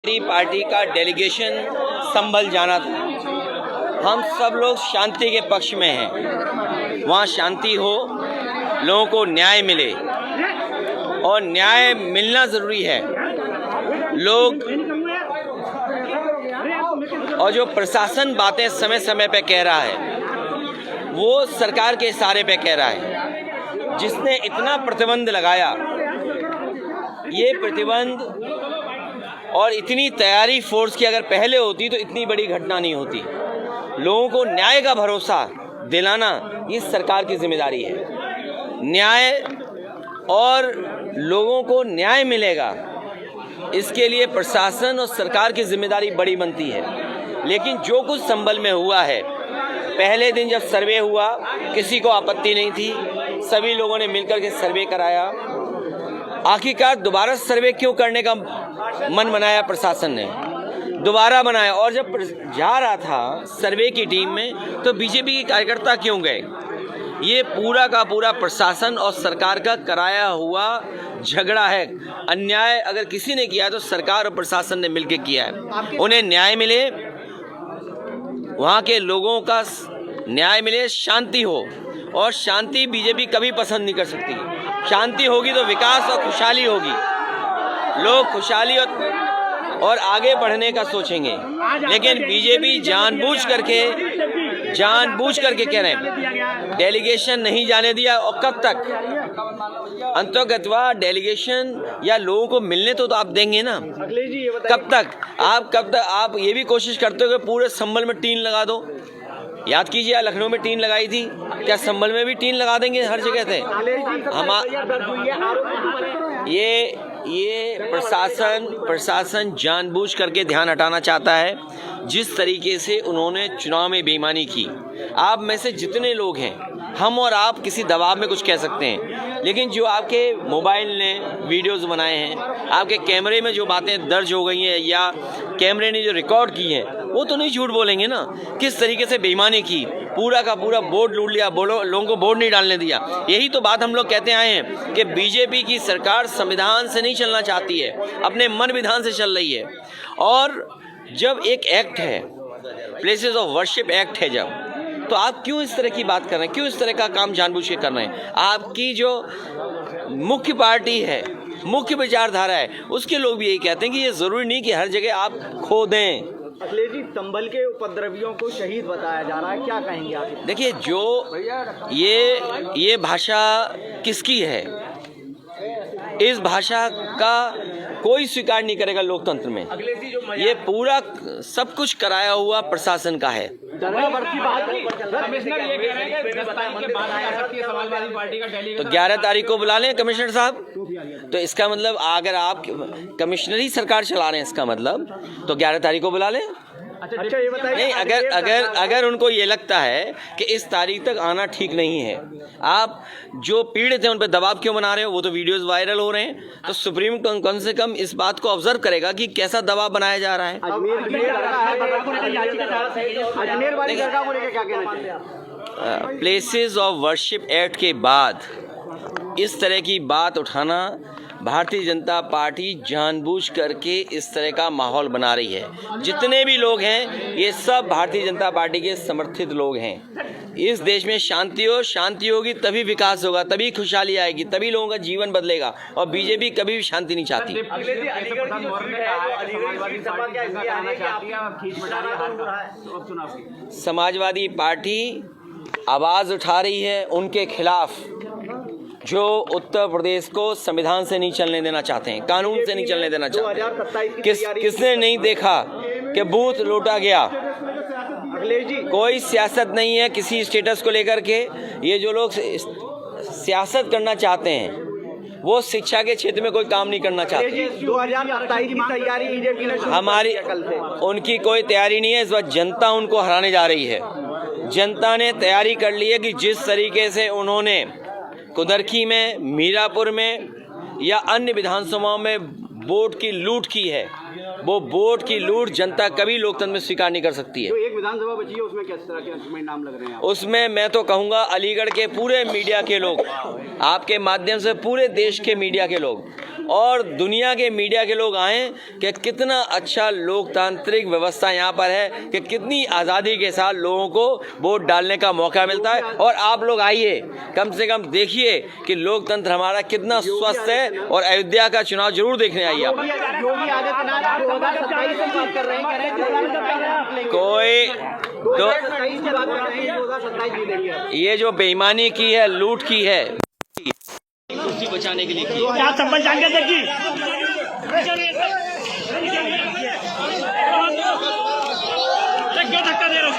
मेरी पार्टी का डेलीगेशन संभल जाना था। हम सब लोग शांति के पक्ष में हैं। वहाँ शांति हो, लोगों को न्याय मिले और न्याय मिलना ज़रूरी है। लोग और जो प्रशासन बातें समय समय पे कह रहा है वो सरकार के इशारे पे कह रहा है। जिसने इतना प्रतिबंध लगाया, ये प्रतिबंध और इतनी तैयारी फोर्स की अगर पहले होती तो इतनी बड़ी घटना नहीं होती। लोगों को न्याय का भरोसा दिलाना इस सरकार की जिम्मेदारी है। न्याय और लोगों को न्याय मिलेगा, इसके लिए प्रशासन और सरकार की जिम्मेदारी बड़ी बनती है। लेकिन जो कुछ संभल में हुआ है, पहले दिन जब सर्वे हुआ किसी को आपत्ति नहीं थी, सभी लोगों ने मिलकर के सर्वे कराया। आखिरकार दोबारा सर्वे क्यों करने का मन बनाया प्रशासन ने, दोबारा बनाया। और जब जा रहा था सर्वे की टीम में तो बीजेपी के कार्यकर्ता क्यों गए? ये पूरा का पूरा प्रशासन और सरकार का कराया हुआ झगड़ा है। अन्याय अगर किसी ने किया है तो सरकार और प्रशासन ने मिलकर किया है। उन्हें न्याय मिले, वहाँ के लोगों का न्याय मिले, शांति हो। और शांति बीजेपी कभी पसंद नहीं कर सकती। शांति होगी तो विकास और खुशहाली होगी, लोग खुशहाली और आगे बढ़ने का सोचेंगे। लेकिन बीजेपी जानबूझ करके कह रहे हैं डेलीगेशन नहीं जाने दिया। और कब तक? अंतर्गतवा डेलीगेशन या लोगों को मिलने तो आप देंगे ना। कब तक आप ये भी कोशिश करते हो कि पूरे संभल में टीन लगा दो। याद कीजिए, लखनऊ में टीन लगाई थी, क्या संभल में भी टीन लगा देंगे? हर जगह थे ये प्रशासन जानबूझ करके ध्यान हटाना चाहता है। जिस तरीके से उन्होंने चुनाव में बेईमानी की, आप में से जितने लोग हैं, हम और आप किसी दबाव में कुछ कह सकते हैं, लेकिन जो आपके मोबाइल ने वीडियोस बनाए हैं, आपके कैमरे में जो बातें दर्ज हो गई हैं या कैमरे ने जो रिकॉर्ड की हैं, वो तो नहीं झूठ बोलेंगे ना। किस तरीके से बेईमानी की, पूरा का पूरा बोर्ड लूट लिया, लोगों को वोट नहीं डालने दिया। यही तो बात हम लोग कहते आए हैं कि बीजेपी की सरकार संविधान से नहीं चलना चाहती है, अपने मन विधान से चल रही है। और जब एक एक्ट है, प्लेसेस ऑफ वर्शिप एक्ट है, जब तो आप क्यों इस तरह की बात कर रहे हैं? क्यों इस तरह का काम जानबूझ के कर रहे हैं? आपकी जो मुख्य पार्टी है, मुख्य विचारधारा है, उसके लोग भी यही कहते हैं कि ये ज़रूरी नहीं कि हर जगह आप खो दें। अखिलेश जी, संभल के उपद्रवियों को शहीद बताया जा रहा है, क्या कहेंगे आप? देखिए, जो ये भाषा किसकी है? इस भाषा का कोई स्वीकार नहीं करेगा लोकतंत्र में। ये पूरा सब कुछ कराया हुआ प्रशासन का है। तो 11 तारीख को बुला लें कमिश्नर साहब। तो इसका मतलब अगर आप कमिश्नर ही सरकार चला रहे हैं, इसका मतलब तो 11 तारीख को बुला लें। अच्छा, ये बताइए, नहीं, अगर उनको ये लगता है कि इस तारीख तक आना ठीक नहीं है, आप जो पीड़ित हैं उन पर दबाव क्यों बना रहे हो? वो तो वीडियोस वायरल हो रहे हैं। तो सुप्रीम कम से कम इस बात को ऑब्जर्व करेगा कि कैसा दबाव बनाया जा रहा है। प्लेसेस ऑफ वर्शिप एक्ट के बाद इस तरह की बात उठाना, भारतीय जनता पार्टी जानबूझ करके इस तरह का माहौल बना रही है। जितने भी लोग हैं ये सब भारतीय जनता पार्टी के समर्थित लोग हैं। इस देश में शांति होगी तभी विकास होगा, तभी खुशहाली आएगी, तभी लोगों का जीवन बदलेगा। और बीजेपी कभी भी शांति नहीं चाहती। समाजवादी पार्टी आवाज़ उठा रही है उनके खिलाफ जो उत्तर प्रदेश को संविधान से नहीं चलने देना चाहते हैं, कानून से नहीं चलने देना चाहते हैं। किसने नहीं देखा कि बूथ लूटा गया? कोई सियासत नहीं है किसी स्टेटस को लेकर के। ये जो लोग सियासत करना चाहते हैं वो शिक्षा के क्षेत्र में कोई काम नहीं करना चाहते। 2027 की तैयारी बीजेपी ने हमारी उनकी कोई तैयारी नहीं है। इस बार जनता उनको हराने जा रही है। जनता ने तैयारी कर ली है कि जिस तरीके से उन्होंने कुदरखी में, मीरापुर में या अन्य विधानसभाओं में वोट की लूट की है, वो वोट की लूट जनता कभी लोकतंत्र में स्वीकार नहीं कर सकती है। विधानसभा बची है उसमें किस तरह के नाम लग रहे हैं? उसमें मैं तो कहूँगा अलीगढ़ के पूरे मीडिया के लोग, आपके माध्यम से पूरे देश के मीडिया के लोग और दुनिया के मीडिया के लोग आएँ कि कितना अच्छा लोकतांत्रिक व्यवस्था यहाँ पर है, कि कितनी आज़ादी के साथ लोगों को वोट डालने का मौका मिलता है। और आप लोग आइए, कम से कम देखिए कि लोकतंत्र हमारा कितना स्वस्थ है, और अयोध्या का चुनाव जरूर देखने आइए आप। योगी आदित्यनाथ 2027 की बात कर रहे हैं, कोई 2027 की बात कर रहे हैं, 2027 जीतेंगे। ये जो बेईमानी की है, लूट की है, कुर्सी बचाने के लिए की है। क्या संबंध जान के देखिए क्या धक्का दे रहे हो?